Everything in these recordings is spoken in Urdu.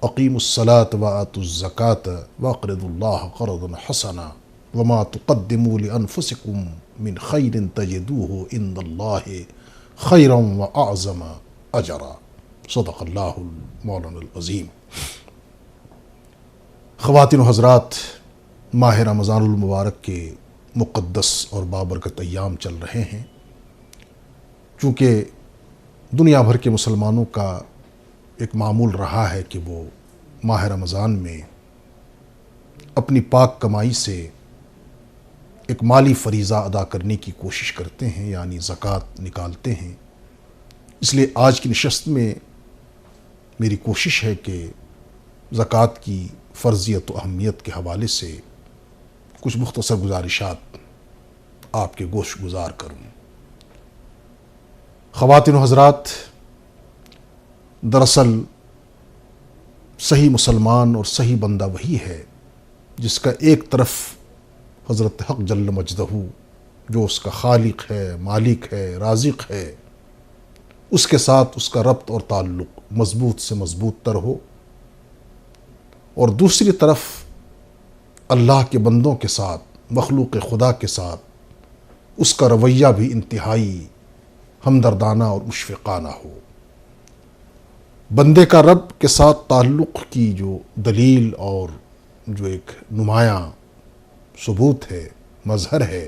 اقیموا الصلاۃ وآتوا الزکاۃ واقرضوا اللہ قرضا حسنا وما تقدموا لانفسکم من خیر تجدوہ عند اللہ خیرا واعظم اجرا۔ صدق اللہ مولانا العظیم۔ خواتین و حضرات، ماہ رمضان المبارک کے مقدس اور بابرکت ایام چل رہے ہیں۔ چونکہ دنیا بھر کے مسلمانوں کا ایک معمول رہا ہے کہ وہ ماہ رمضان میں اپنی پاک کمائی سے ایک مالی فریضہ ادا کرنے کی کوشش کرتے ہیں، یعنی زکوٰۃ نکالتے ہیں۔ اس لیے آج کی نشست میں میری کوشش ہے کہ زکوٰۃ کی فرضیت و اہمیت کے حوالے سے کچھ مختصر گزارشات آپ کے گوش گزار کروں۔ خواتین و حضرات، دراصل صحیح مسلمان اور صحیح بندہ وہی ہے جس کا ایک طرف حضرت حق جل مجدہ جو اس کا خالق ہے، مالک ہے، رازق ہے، اس کے ساتھ اس کا ربط اور تعلق مضبوط سے مضبوط تر ہو، اور دوسری طرف اللہ کے بندوں کے ساتھ، مخلوق خدا کے ساتھ اس کا رویہ بھی انتہائی ہمدردانہ اور مشفقانہ ہو۔ بندے کا رب کے ساتھ تعلق کی جو دلیل اور جو ایک نمایاں ثبوت ہے، مظہر ہے،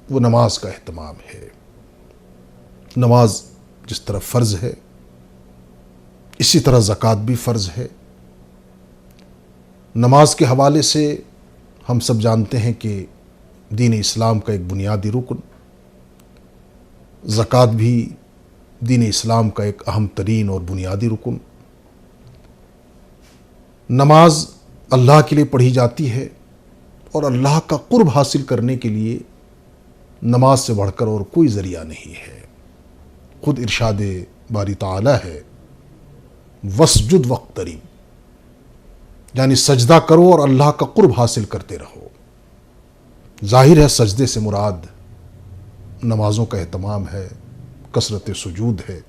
وہ نماز کا اہتمام ہے۔ نماز جس طرح فرض ہے، اسی طرح زکوٰۃ بھی فرض ہے۔ نماز کے حوالے سے ہم سب جانتے ہیں کہ دین اسلام کا ایک بنیادی رکن، زکوٰۃ بھی دین اسلام کا ایک اہم ترین اور بنیادی رکن۔ نماز اللہ کے لیے پڑھی جاتی ہے، اور اللہ کا قرب حاصل کرنے کے لیے نماز سے بڑھ کر اور کوئی ذریعہ نہیں ہے۔ خود ارشاد باری تعالی ہے، وَاسْجُدْ وَاقْتَرِب، یعنی سجدہ کرو اور اللہ کا قرب حاصل کرتے رہو۔ ظاہر ہے سجدے سے مراد نمازوں کا اہتمام ہے، کثرت سجود ہے،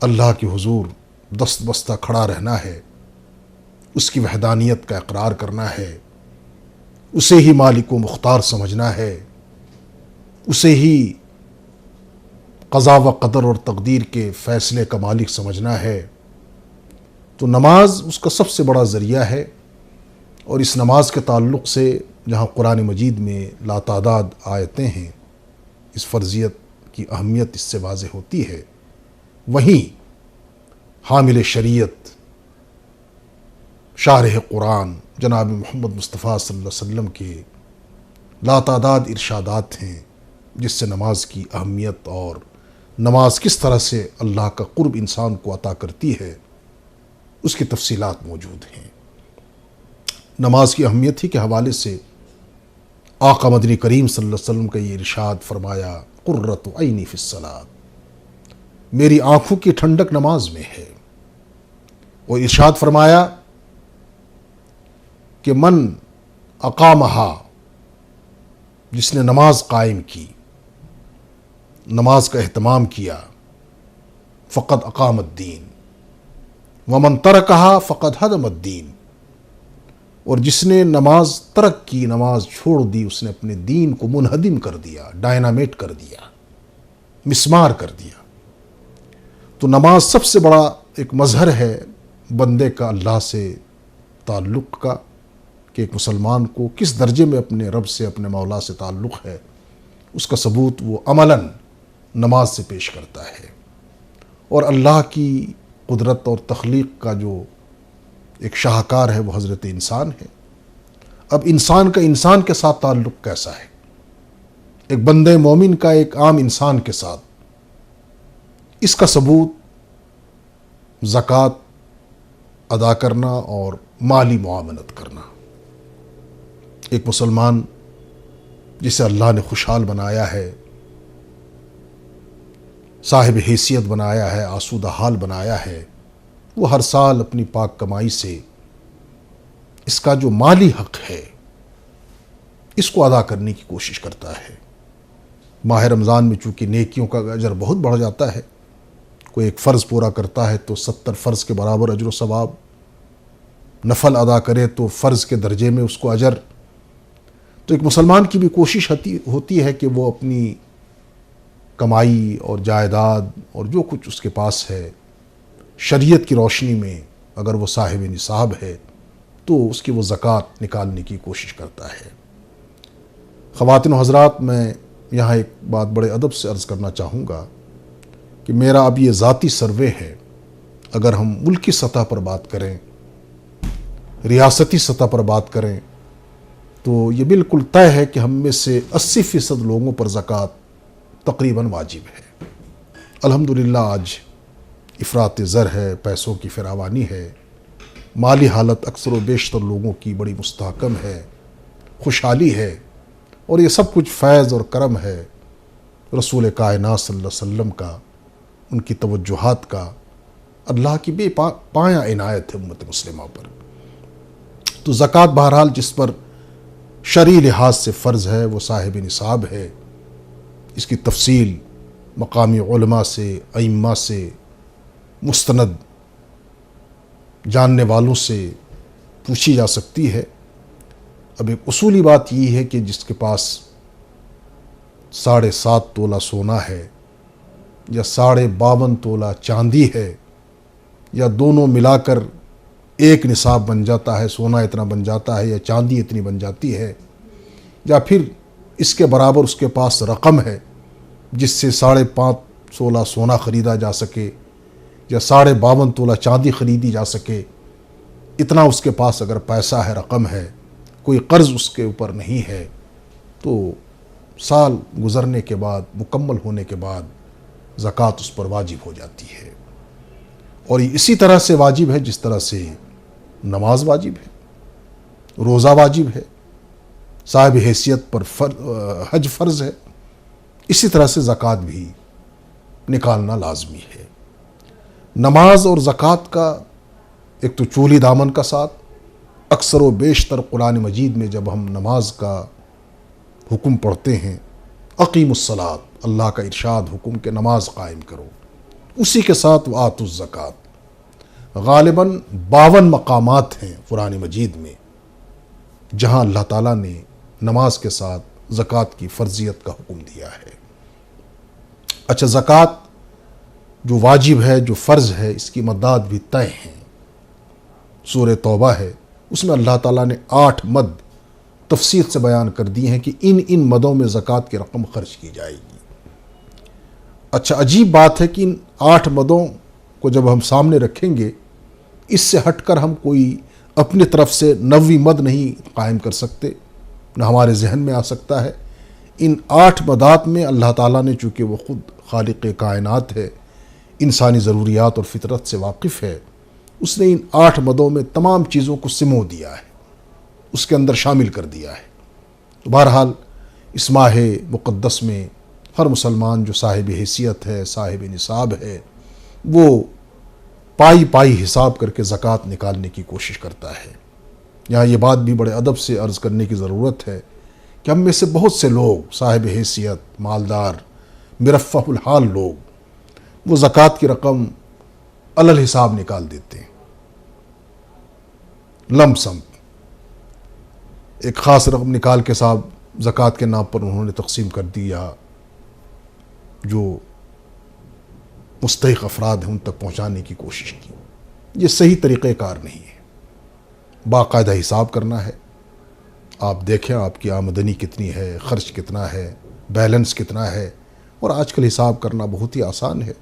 اللہ کے حضور دست بستہ کھڑا رہنا ہے، اس کی وحدانیت کا اقرار کرنا ہے، اسے ہی مالک و مختار سمجھنا ہے، اسے ہی قضا و قدر اور تقدیر کے فیصلے کا مالک سمجھنا ہے۔ تو نماز اس کا سب سے بڑا ذریعہ ہے، اور اس نماز کے تعلق سے جہاں قرآن مجید میں لاتعداد آیتیں ہیں، اس فرضیت کی اہمیت اس سے واضح ہوتی ہے، وہیں حامل شریعت شارح قرآن جناب محمد مصطفیٰ صلی اللہ علیہ وسلم کے لاتعداد ارشادات ہیں جس سے نماز کی اہمیت اور نماز کس طرح سے اللہ کا قرب انسان کو عطا کرتی ہے، اس کی تفصیلات موجود ہیں۔ نماز کی اہمیت ہی کے حوالے سے آقا مدنی کریم صلی اللہ علیہ وسلم کا یہ ارشاد فرمایا، قرۃ عینی فی الصلاۃ، میری آنکھوں کی ٹھنڈک نماز میں ہے۔ اور ارشاد فرمایا کہ من اقامہا، جس نے نماز قائم کی، نماز کا اہتمام کیا، فقد اقام الدین، ومن ترکہا فقد ہدم الدین، اور جس نے نماز ترک کی، نماز چھوڑ دی، اس نے اپنے دین کو منہدم کر دیا، ڈائنامیٹ کر دیا، مسمار کر دیا۔ تو نماز سب سے بڑا ایک مظہر ہے بندے کا اللہ سے تعلق کا، کہ ایک مسلمان کو کس درجے میں اپنے رب سے، اپنے مولا سے تعلق ہے، اس کا ثبوت وہ عملاً نماز سے پیش کرتا ہے۔ اور اللہ کی قدرت اور تخلیق کا جو ایک شاہکار ہے وہ حضرت انسان ہے۔ اب انسان کا انسان کے ساتھ تعلق کیسا ہے؟ ایک بندے مومن کا ایک عام انسان کے ساتھ، اس کا ثبوت زکوٰۃ ادا کرنا اور مالی معاونت کرنا۔ ایک مسلمان جسے اللہ نے خوشحال بنایا ہے، صاحب حیثیت بنایا ہے، آسودہ حال بنایا ہے، وہ ہر سال اپنی پاک کمائی سے اس کا جو مالی حق ہے اس کو ادا کرنے کی کوشش کرتا ہے۔ ماہ رمضان میں چونکہ نیکیوں کا اجر بہت بڑھ جاتا ہے، کوئی ایک فرض پورا کرتا ہے تو 70 فرض کے برابر اجر و ثواب، نفل ادا کرے تو فرض کے درجے میں اس کو اجر۔ تو ایک مسلمان کی بھی کوشش ہوتی ہے کہ وہ اپنی کمائی اور جائیداد اور جو کچھ اس کے پاس ہے شریعت کی روشنی میں، اگر وہ صاحب نصاب ہے تو اس کی وہ زکوٰۃ نکالنے کی کوشش کرتا ہے۔ خواتین و حضرات، میں یہاں ایک بات بڑے ادب سے عرض کرنا چاہوں گا کہ میرا اب یہ ذاتی سروے ہے، اگر ہم ملکی سطح پر بات کریں، ریاستی سطح پر بات کریں، تو یہ بالکل طے ہے کہ ہم میں سے 80% لوگوں پر زکوٰۃ تقریباً واجب ہے۔ الحمدللہ آج افراط زر ہے، پیسوں کی فراوانی ہے، مالی حالت اکثر و بیشتر لوگوں کی بڑی مستحکم ہے، خوشحالی ہے، اور یہ سب کچھ فیض اور کرم ہے رسول کائنات صلی اللہ علیہ وسلم کا، ان کی توجہات کا، اللہ کی بے پایہ عنایت ہے امت مسلمہ پر۔ تو زکوٰۃ بہرحال جس پر شرعی لحاظ سے فرض ہے وہ صاحب نصاب ہے۔ اس کی تفصیل مقامی علماء سے، ائمہ سے، مستند جاننے والوں سے پوچھی جا سکتی ہے۔ اب ایک اصولی بات یہ ہے کہ جس کے پاس 7.5 تولہ سونا ہے یا 52.5 تولہ چاندی ہے، یا دونوں ملا کر ایک نصاب بن جاتا ہے، سونا اتنا بن جاتا ہے یا چاندی اتنی بن جاتی ہے، یا پھر اس کے برابر اس کے پاس رقم ہے جس سے 5.5 تولہ سونا خریدا جا سکے یا 52.5 تولہ چاندی خریدی جا سکے، اتنا اس کے پاس اگر پیسہ ہے، رقم ہے، کوئی قرض اس کے اوپر نہیں ہے، تو سال گزرنے کے بعد، مکمل ہونے کے بعد زکوٰۃ اس پر واجب ہو جاتی ہے۔ اور یہ اسی طرح سے واجب ہے جس طرح سے نماز واجب ہے، روزہ واجب ہے، صاحب حیثیت پر حج فرض ہے، اسی طرح سے زکوٰۃ بھی نکالنا لازمی ہے۔ نماز اور زکوٰۃ کا ایک تو چولی دامن کا ساتھ، اکثر و بیشتر قرآن مجید میں جب ہم نماز کا حکم پڑھتے ہیں، اقیم الصلاۃ، اللہ کا ارشاد حکم کہ نماز قائم کرو، اسی کے ساتھ وآتوا الزکوٰۃ۔ غالباً 52 مقامات ہیں قرآن مجید میں جہاں اللہ تعالیٰ نے نماز کے ساتھ زکوٰۃ کی فرضیت کا حکم دیا ہے۔ اچھا، زکوٰۃ جو واجب ہے، جو فرض ہے، اس کی مدات بھی طے ہیں۔ سورہ توبہ ہے، اس میں اللہ تعالیٰ نے 8 مد تفصیل سے بیان کر دی ہیں کہ ان مدوں میں زکوٰۃ کی رقم خرچ کی جائے گی۔ اچھا، عجیب بات ہے کہ ان 8 مدوں کو جب ہم سامنے رکھیں گے، اس سے ہٹ کر ہم کوئی اپنی طرف سے 9ویں مد نہیں قائم کر سکتے، نہ ہمارے ذہن میں آ سکتا ہے۔ ان 8 مدات میں اللہ تعالیٰ نے، چونکہ وہ خود خالق کائنات ہے، انسانی ضروریات اور فطرت سے واقف ہے، اس نے ان 8 مدوں میں تمام چیزوں کو سمو دیا ہے، اس کے اندر شامل کر دیا ہے۔ تو بہرحال اس ماہ مقدس میں ہر مسلمان جو صاحب حیثیت ہے، صاحب نصاب ہے، وہ پائی حساب کر کے زکوٰۃ نکالنے کی کوشش کرتا ہے۔ یہاں یہ بات بھی بڑے ادب سے عرض کرنے کی ضرورت ہے کہ ہم میں سے بہت سے لوگ صاحب حیثیت، مالدار، مرفہ الحال لوگ، وہ زکوٰۃ کی رقم علی الحساب نکال دیتے ہیں، لم سم ایک خاص رقم نکال کے صاحب زکوٰۃ کے نام پر انہوں نے تقسیم کر دیا، جو مستحق افراد ہیں ان تک پہنچانے کی کوشش کی۔ یہ صحیح طریقہ کار نہیں ہے، باقاعدہ حساب کرنا ہے۔ آپ دیکھیں آپ کی آمدنی کتنی ہے، خرچ کتنا ہے، بیلنس کتنا ہے، اور آج کل حساب کرنا بہت ہی آسان ہے۔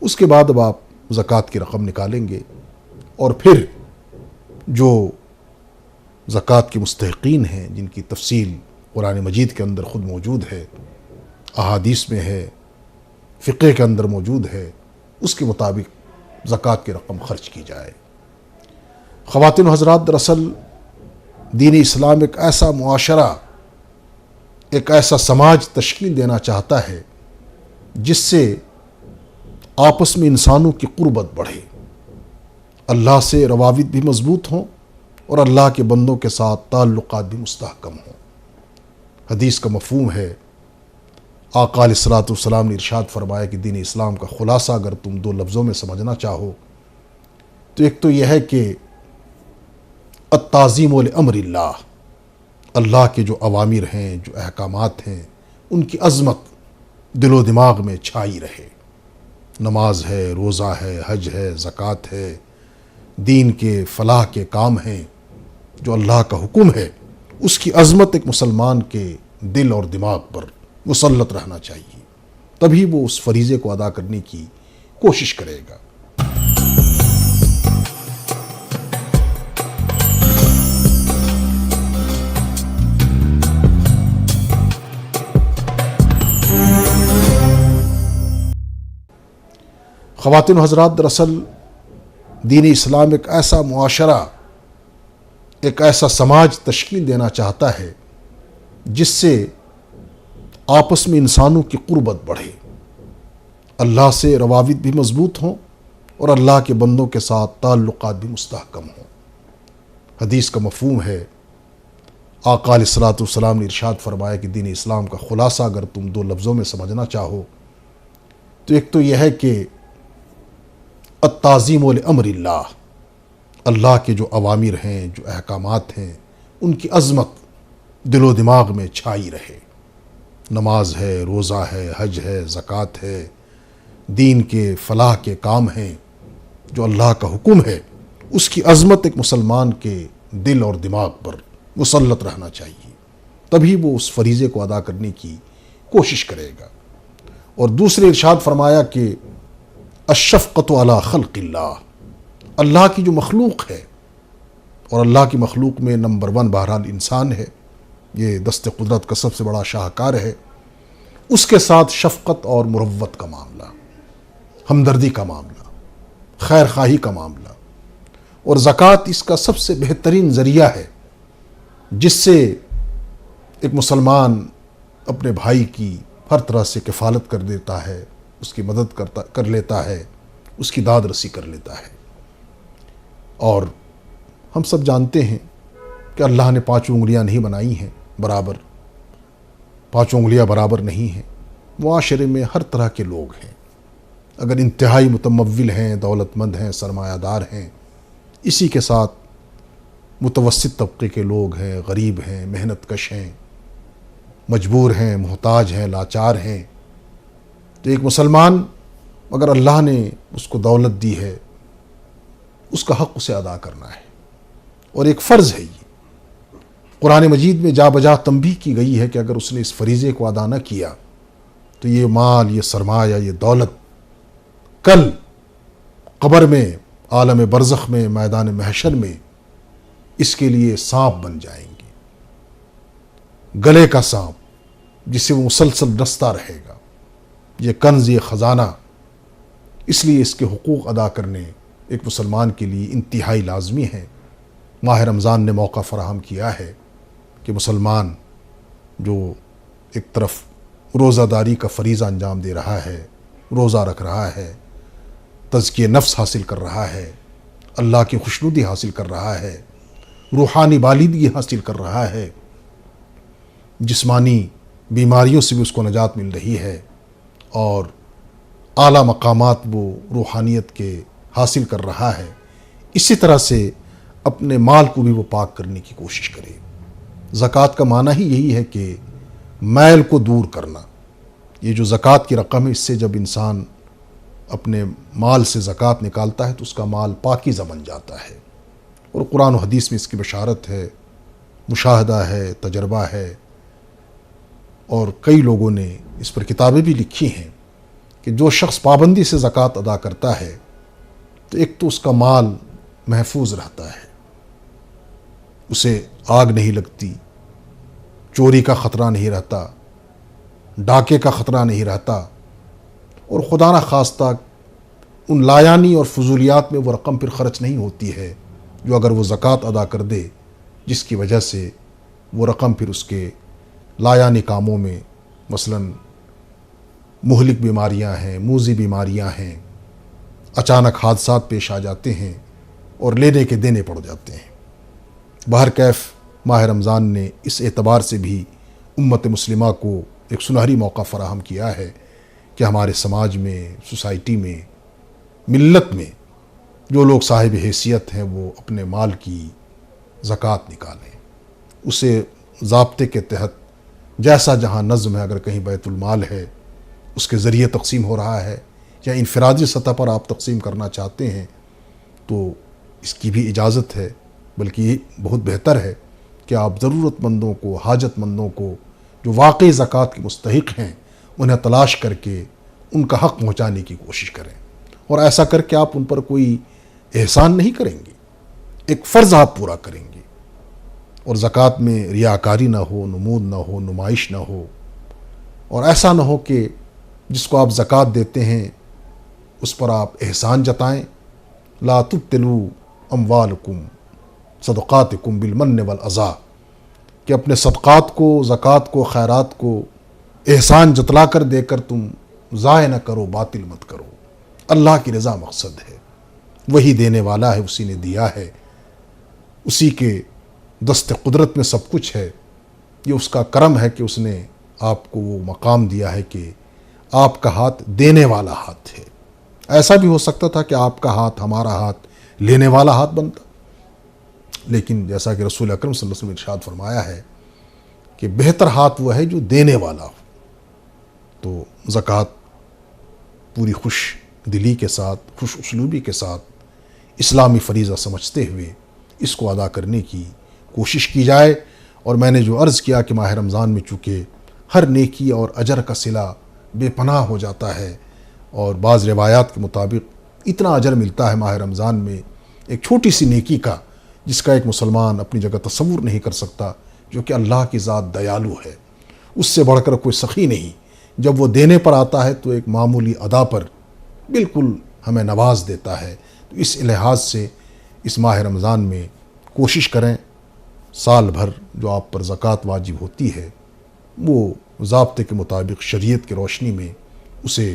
اس کے بعد اب آپ زکوٰۃ کی رقم نکالیں گے، اور پھر جو زکوٰۃ کے مستحقین ہیں، جن کی تفصیل قرآن مجید کے اندر خود موجود ہے، احادیث میں ہے، فقہ کے اندر موجود ہے، اس کے مطابق زکوٰۃ کی رقم خرچ کی جائے۔ خواتین و حضرات، دراصل دین اسلام ایک ایسا معاشرہ، ایک ایسا سماج تشکیل دینا چاہتا ہے جس سے آپس میں انسانوں کی قربت بڑھے، اللہ سے روابط بھی مضبوط ہوں اور اللہ کے بندوں کے ساتھ تعلقات بھی مستحکم ہوں۔ حدیث کا مفہوم ہے آقا علیہ الصلوۃ والسلام نے ارشاد فرمایا کہ دین اسلام کا خلاصہ اگر تم دو لفظوں میں سمجھنا چاہو تو ایک تو یہ ہے کہ التعظیم لامر اللہ، اللہ کے جو اوامر ہیں، جو احکامات ہیں، ان کی عظمت دل و دماغ میں چھائی رہے۔ نماز ہے، روزہ ہے، حج ہے، زکوٰۃ ہے، دین کے فلاح کے کام ہیں، جو اللہ کا حکم ہے، اس کی عظمت ایک مسلمان کے دل اور دماغ پر مسلط رہنا چاہیے، تبھی وہ اس فریضے کو ادا کرنے کی کوشش کرے گا۔ خواتین و حضرات، دراصل دین اسلام ایک ایسا معاشرہ، ایک ایسا سماج تشکیل دینا چاہتا ہے جس سے آپس میں انسانوں کی قربت بڑھے، اللہ سے روابط بھی مضبوط ہوں اور اللہ کے بندوں کے ساتھ تعلقات بھی مستحکم ہوں۔ حدیث کا مفہوم ہے، آقا علیہ الصلوۃ والسلام نے ارشاد فرمایا کہ دین اسلام کا خلاصہ اگر تم دو لفظوں میں سمجھنا چاہو تو ایک تو یہ ہے کہ التعظیم لامر اللہ، اللہ کے جو اوامر ہیں، جو احکامات ہیں، ان کی عظمت دل و دماغ میں چھائی رہے۔ نماز ہے، روزہ ہے، حج ہے، زکوٰۃ ہے، دین کے فلاح کے کام ہیں، جو اللہ کا حکم ہے، اس کی عظمت ایک مسلمان کے دل اور دماغ پر مسلط رہنا چاہیے، تبھی وہ اس فریضے کو ادا کرنے کی کوشش کرے گا۔ اور دوسرے ارشاد فرمایا کہ الشفقۃ علی خلق اللہ، اللہ کی جو مخلوق ہے، اور اللہ کی مخلوق میں نمبر 1 بہرحال انسان ہے، یہ دست قدرت کا سب سے بڑا شاہکار ہے، اس کے ساتھ شفقت اور مروت کا معاملہ، ہمدردی کا معاملہ، خیر خواہی کا معاملہ، اور زکوٰۃ اس کا سب سے بہترین ذریعہ ہے جس سے ایک مسلمان اپنے بھائی کی ہر طرح سے کفالت کر دیتا ہے، اس کی مدد کر لیتا ہے، اس کی داد رسی کر لیتا ہے۔ اور ہم سب جانتے ہیں کہ اللہ نے 5 انگلیاں نہیں بنائی ہیں برابر، 5 انگلیاں برابر نہیں ہیں۔ معاشرے میں ہر طرح کے لوگ ہیں، اگر انتہائی متمول ہیں، دولت مند ہیں، سرمایہ دار ہیں، اسی کے ساتھ متوسط طبقے کے لوگ ہیں، غریب ہیں، محنت کش ہیں، مجبور ہیں، محتاج ہیں، لاچار ہیں۔ تو ایک مسلمان اگر اللہ نے اس کو دولت دی ہے، اس کا حق اسے ادا کرنا ہے، اور ایک فرض ہے۔ یہ قرآن مجید میں جا بجا تنبیہ کی گئی ہے کہ اگر اس نے اس فریضے کو ادا نہ کیا تو یہ مال، یہ سرمایہ، یہ دولت کل قبر میں، عالم برزخ میں، میدان محشر میں اس کے لیے سانپ بن جائیں گے، گلے کا سانپ جسے وہ مسلسل ڈستا رہے گا۔ یہ کنز، یہ خزانہ، اس لیے اس کے حقوق ادا کرنے ایک مسلمان کے لیے انتہائی لازمی ہے۔ ماہ رمضان نے موقع فراہم کیا ہے کہ مسلمان جو ایک طرف روزہ داری کا فریضہ انجام دے رہا ہے، روزہ رکھ رہا ہے، تزکیہ نفس حاصل کر رہا ہے، اللہ کی خوشنودی حاصل کر رہا ہے، روحانی بالیدگی حاصل کر رہا ہے، جسمانی بیماریوں سے بھی اس کو نجات مل رہی ہے، اور اعلیٰ مقامات وہ روحانیت کے حاصل کر رہا ہے، اسی طرح سے اپنے مال کو بھی وہ پاک کرنے کی کوشش کرے۔ زکوٰۃ کا معنی ہی یہی ہے کہ میل کو دور کرنا۔ یہ جو زکوٰۃ کی رقم ہے، اس سے جب انسان اپنے مال سے زکوٰۃ نکالتا ہے تو اس کا مال پاکیزہ بن جاتا ہے، اور قرآن و حدیث میں اس کی بشارت ہے، مشاہدہ ہے، تجربہ ہے، اور کئی لوگوں نے اس پر کتابیں بھی لکھی ہیں کہ جو شخص پابندی سے زکوٰۃ ادا کرتا ہے تو ایک تو اس کا مال محفوظ رہتا ہے، اسے آگ نہیں لگتی، چوری کا خطرہ نہیں رہتا، ڈاکے کا خطرہ نہیں رہتا، اور خدا نخواستہ ان لایانی اور فضولیات میں وہ رقم پھر خرچ نہیں ہوتی ہے جو اگر وہ زکوٰۃ ادا کر دے، جس کی وجہ سے وہ رقم پھر اس کے لایانی کاموں میں، مثلا مہلک بیماریاں ہیں، موذی بیماریاں ہیں، اچانک حادثات پیش آ جاتے ہیں اور لینے کے دینے پڑ جاتے ہیں۔ بہرکیف ماہ رمضان نے اس اعتبار سے بھی امت مسلمہ کو ایک سنہری موقع فراہم کیا ہے کہ ہمارے سماج میں، سوسائٹی میں، ملت میں جو لوگ صاحب حیثیت ہیں وہ اپنے مال کی زکوٰۃ نکالیں، اسے ضابطے کے تحت جیسا جہاں نظم ہے، اگر کہیں بیت المال ہے اس کے ذریعے تقسیم ہو رہا ہے یا انفرادی سطح پر آپ تقسیم کرنا چاہتے ہیں تو اس کی بھی اجازت ہے، بلکہ یہ بہت بہتر ہے کہ آپ ضرورت مندوں کو، حاجت مندوں کو جو واقعی زکوٰۃ کے مستحق ہیں انہیں تلاش کر کے ان کا حق پہنچانے کی کوشش کریں، اور ایسا کر کے آپ ان پر کوئی احسان نہیں کریں گے، ایک فرض آپ پورا کریں گے۔ اور زکوٰۃ میں ریاکاری نہ ہو، نمود نہ ہو، نمائش نہ ہو، اور ایسا نہ ہو کہ جس کو آپ زکوٰۃ دیتے ہیں اس پر آپ احسان جتائیں۔ لا تبطلوا اموالکم صدقاتکم بالمن والاذی، کہ اپنے صدقات کو، زکوٰۃ کو، خیرات کو احسان جتلا کر دے کر تم ضائع نہ کرو، باطل مت کرو۔ اللہ کی رضا مقصد ہے، وہی دینے والا ہے، اسی نے دیا ہے، اسی کے دست قدرت میں سب کچھ ہے، یہ اس کا کرم ہے کہ اس نے آپ کو وہ مقام دیا ہے کہ آپ کا ہاتھ دینے والا ہاتھ ہے۔ ایسا بھی ہو سکتا تھا کہ آپ کا ہاتھ، ہمارا ہاتھ لینے والا ہاتھ بنتا، لیکن جیسا کہ رسول اکرم صلی اللہ علیہ وسلم نے ارشاد فرمایا ہے کہ بہتر ہاتھ وہ ہے جو دینے والا ہو۔ تو زکوٰۃ پوری خوش دلی کے ساتھ، خوش اسلوبی کے ساتھ، اسلامی فریضہ سمجھتے ہوئے اس کو ادا کرنے کی کوشش کی جائے۔ اور میں نے جو عرض کیا کہ ماہ رمضان میں چونکہ ہر نیکی اور اجر کا صلہ بے پناہ ہو جاتا ہے، اور بعض روایات کے مطابق اتنا اجر ملتا ہے ماہ رمضان میں ایک چھوٹی سی نیکی کا، جس کا ایک مسلمان اپنی جگہ تصور نہیں کر سکتا، جو کہ اللہ کی ذات دیالو ہے، اس سے بڑھ کر کوئی سخی نہیں۔ جب وہ دینے پر آتا ہے تو ایک معمولی ادا پر بالکل ہمیں نواز دیتا ہے۔ تو اس لحاظ سے اس ماہ رمضان میں کوشش کریں سال بھر جو آپ پر زکوٰۃ واجب ہوتی ہے وہ ضابطے کے مطابق شریعت کی روشنی میں اسے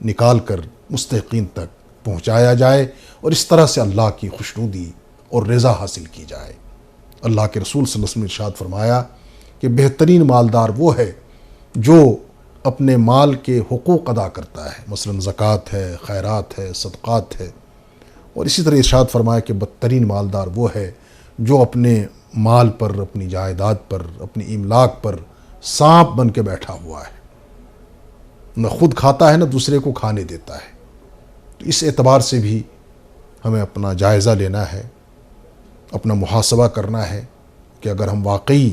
نکال کر مستحقین تک پہنچایا جائے، اور اس طرح سے اللہ کی خوشنودی اور رضا حاصل کی جائے۔ اللہ کے رسول صلی اللہ علیہ وسلم نے ارشاد فرمایا کہ بہترین مالدار وہ ہے جو اپنے مال کے حقوق ادا کرتا ہے، مثلا زکوٰۃ ہے، خیرات ہے، صدقات ہے، اور اسی طرح ارشاد فرمایا کہ بدترین مالدار وہ ہے جو اپنے مال پر، اپنی جائیداد پر، اپنی املاک پر سانپ بن کے بیٹھا ہوا ہے، نہ خود کھاتا ہے نہ دوسرے کو کھانے دیتا ہے۔ تو اس اعتبار سے بھی ہمیں اپنا جائزہ لینا ہے، اپنا محاسبہ کرنا ہے کہ اگر ہم واقعی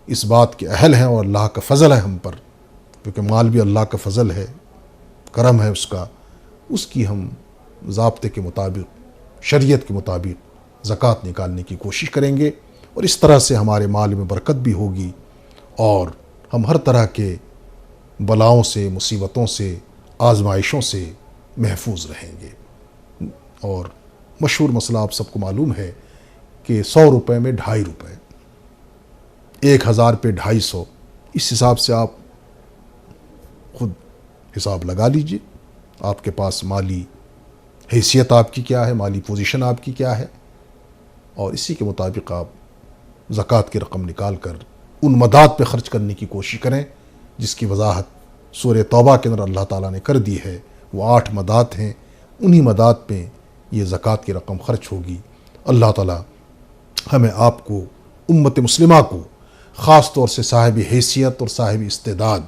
اس بات کے اہل ہیں، اور اللہ کا فضل ہے ہم پر، کیونکہ مال بھی اللہ کا فضل ہے، کرم ہے اس کا، اس کی ہم ضابطے کے مطابق، شریعت کے مطابق زکوٰۃ نکالنے کی کوشش کریں گے، اور اس طرح سے ہمارے مال میں برکت بھی ہوگی، اور ہم ہر طرح کے بلاؤں سے، مصیبتوں سے، آزمائشوں سے محفوظ رہیں گے۔ اور مشہور مسئلہ آپ سب کو معلوم ہے کہ 100 روپے میں 2.5 روپے، 1000 پہ 250، اس حساب سے آپ خود حساب لگا لیجئے، آپ کے پاس مالی حیثیت آپ کی کیا ہے، مالی پوزیشن آپ کی کیا ہے، اور اسی کے مطابق آپ زکوٰۃ کی رقم نکال کر ان مدات پہ خرچ کرنے کی کوشش کریں جس کی وضاحت سورہ توبہ کے اندر اللہ تعالیٰ نے کر دی ہے۔ وہ 8 مدات ہیں، انہی مدات پہ یہ زکوٰۃ کی رقم خرچ ہوگی۔ اللہ تعالیٰ ہمیں آپ کو، امت مسلمہ کو، خاص طور سے صاحب حیثیت اور صاحب استعداد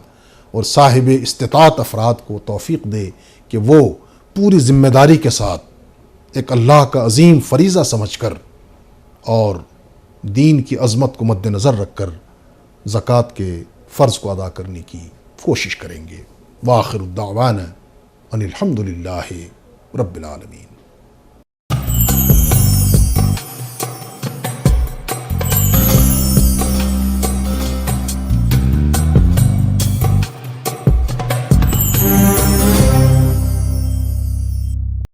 اور صاحب استطاعت افراد کو توفیق دے کہ وہ پوری ذمہ داری کے ساتھ ایک اللہ کا عظیم فریضہ سمجھ کر اور دین کی عظمت کو مد نظر رکھ کر زکوٰۃ کے فرض کو ادا کرنے کی کوشش کریں گے۔ وآخر الدعوانا ان الحمد للہ رب العالمین۔